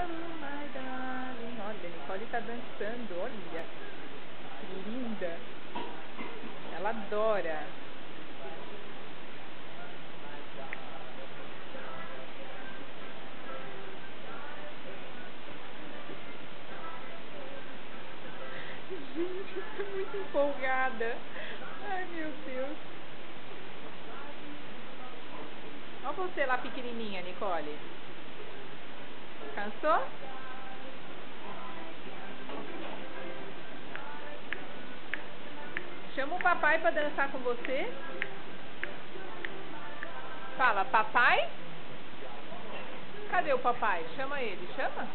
my darling. Olha, Nicole tá dançando, olha. Que linda. Ela adora. Gente, eu tô muito empolgada. Ai, meu Deus. Olha você lá pequenininha, Nicole. Cansou? Chama o papai pra dançar com você. Fala, papai? Cadê o papai? Chama ele, chama.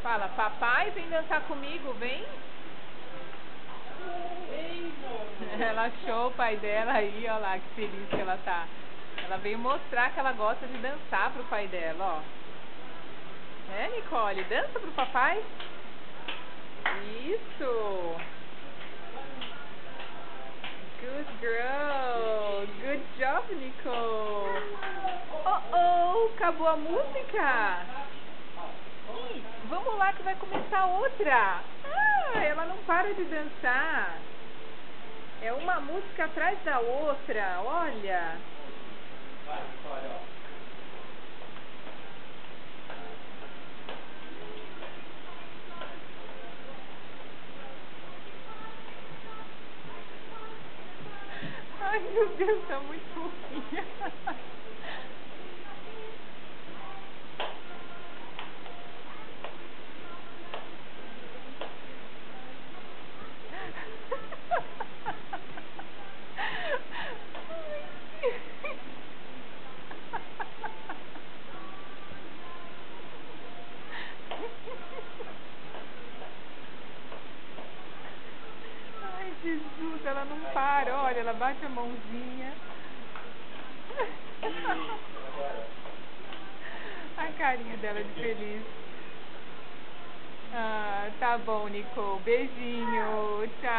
Fala, papai, vem dançar comigo, vem. Ela achou o pai dela aí, ó lá, que feliz que ela tá. Ela veio mostrar que ela gosta de dançar pro pai dela, ó. É, Nicole, dança pro papai. Isso. Good girl. Good job, Nicole. Oh, acabou a música. Ih, vamos lá que vai começar outra. Ah, ela não para de dançar. É uma música atrás da outra, olha. Ai, meu Deus, tá muito fofinha. Ai, Jesus, ela não para. Olha, ela bate a mãozinha. A carinha dela de feliz. Ah, tá bom, Nicole. Beijinho. Tchau.